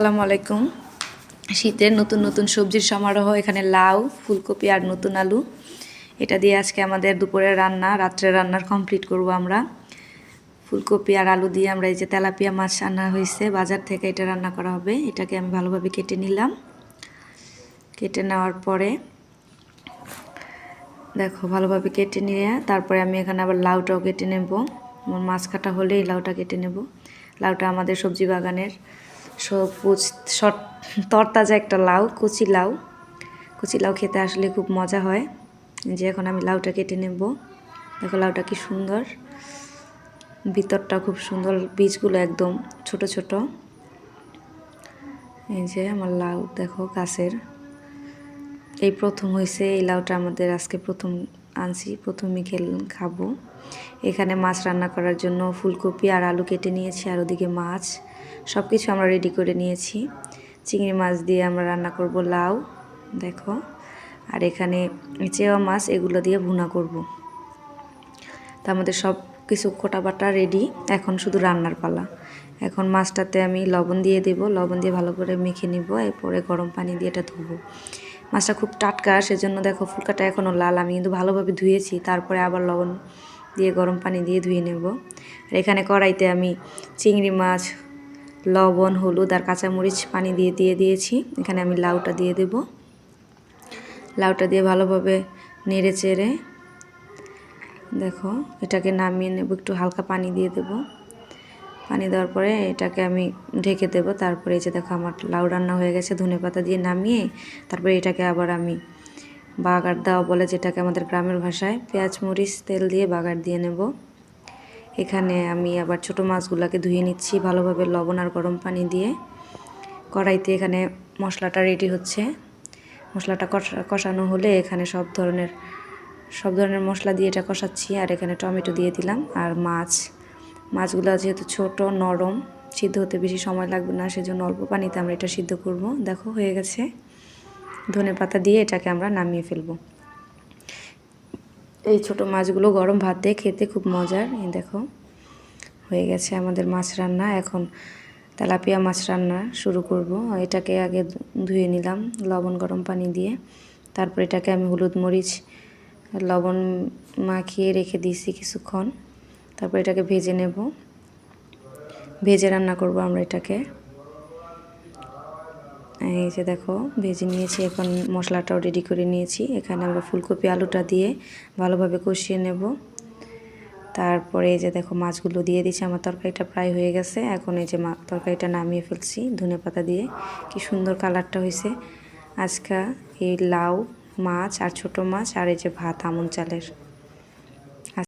আসসালামু আলাইকুম। শীতের নতুন নতুন সবজির সমারোহ। এখানে লাউ, ফুলকপি আর নতুন আলু। এটা দিয়ে আজকে আমাদের দুপুরের রান্না, রাত্রের রান্নার কমপ্লিট করব আমরা। ফুলকপি আর আলু দিয়ে আমরা এই যে তেলাপিয়া মাছ আনা হয়েছে বাজার থেকে, এটা রান্না করা হবে। এটাকে আমি ভালোভাবে কেটে নিলাম। কেটে নেওয়ার পরে দেখো ভালোভাবে কেটে নিয়ে তারপরে আমি এখানে আবার লাউটাও কেটে নেব। আমার মাছ কাটা হলেই লাউটা কেটে নেব। লাউটা আমাদের সবজি বাগানের সবুজ তরতাজা একটা লাউ, কচি লাউ। কচি লাউ খেতে আসলে খুব মজা হয়। যে এখন আমি লাউটা কেটে নেব। দেখো লাউটা কি সুন্দর, ভিতরটা খুব সুন্দর, বীজগুলো একদম ছোট ছোট। এই যে আমার লাউ দেখো গাছের, এই প্রথম হয়েছে এই লাউটা আমাদের, আজকে প্রথম আনছি, প্রথমই খাবো। এখানে মাছ রান্না করার জন্য ফুলকপি আর আলু কেটে নিয়েছি, আর ওদিকে মাছ সব কিছু আমরা রেডি করে নিয়েছি। চিংড়ি মাছ দিয়ে আমরা রান্না করব লাউ দেখো, আর এখানে চেওয়া মাছ, এগুলো দিয়ে ভুনা করব। তা আমাদের সব কিছু কোটা বাটা রেডি, এখন শুধু রান্নার পালা। এখন মাছটাতে আমি লবণ দিয়ে দেব, লবণ দিয়ে ভালো করে মেখে নিব, এরপরে গরম পানি দিয়ে এটা ধুবো। মাছটা খুব টাটকা, সেজন্য দেখো ফুলকাটা এখনও লাল। আমি কিন্তু ভালোভাবে ধুয়েছি, তারপরে আবার লবণ দিয়ে গরম পানি দিয়ে ধুয়ে নেব। আর এখানে কড়াইতে আমি চিংড়ি মাছ, লবণ, হলুদ আর কাঁচামরিচ পানি দিয়ে দিয়েছি। এখানে আমি লাউটা দিয়ে দেব। লাউটা দিয়ে ভালোভাবে নেড়ে চেড়ে দেখো এটাকে নামিয়ে নেব, একটু হালকা পানি দিয়ে দেব। পানি দেওয়ার পরে এটাকে আমি ঢেকে দেব। তারপরে এই যে দেখো আমার লাউ রান্না হয়ে গেছে। ধনেপাতা দিয়ে নামিয়ে তারপরে এটাকে আবার আমি বাগার দেওয়া বলে, যেটাকে আমাদের গ্রামের ভাষায়, পেঁয়াজ মরিচ তেল দিয়ে বাগার দিয়ে নেব। এখানে আমি আবার ছোট মাছগুলোকে ধুয়ে নিচ্ছি ভালোভাবে লবণ আর গরম পানি দিয়ে। কড়াইতে এখানে মশলাটা রেডি হচ্ছে। মশলাটা কষানো হলে এখানে সব ধরনের মশলা দিয়ে এটা কষাচ্ছি। আর এখানে টমেটো দিয়ে দিলাম। আর মাছগুলো যেহেতু ছোট নরম, সিদ্ধ হতে বেশি সময় লাগবে না, সেজন্য অল্প পানিতে আমরা এটা সিদ্ধ করব। দেখো হয়ে গেছে। ধনেপাতা দিয়ে এটাকে আমরা নামিয়ে ফেলবো। এই ছোট মাছগুলো গরম ভাত দিয়ে খেতে খুব মজার। এই দেখো হয়ে গেছে আমাদের মাছ রান্না। এখন তেলাপিয়া মাছ রান্না শুরু করব। এটাকে আগে ধুয়ে নিলাম লবণ গরম পানি দিয়ে। তারপর এটাকে আমি হলুদ মরিচ লবণ মাখিয়ে রেখে দিয়েছি কিছুক্ষণ। তারপর এটাকে ভেজে নেব, ভেজে রান্না করব আমরা এটাকে। এই যে দেখো ভেজে নিয়েছি, এখন মশলাটাও রেডি করে নিয়েছি। এখানে আমরা ফুলকপি আলুটা দিয়ে ভালোভাবে কষিয়ে নেব। তারপরে এই যে দেখো মাছগুলো দিয়ে দিচ্ছি। আমার তরকারিটা প্রায় হয়ে গেছে। এখন এই যে তরকারিটা নামিয়ে ফেলছি ধনেপাতা দিয়ে। কি সুন্দর কালারটা হয়েছে। আজকে এই লাউ, মাছ আর ছোট মাছ আর এই যে ভাত আমন চালের।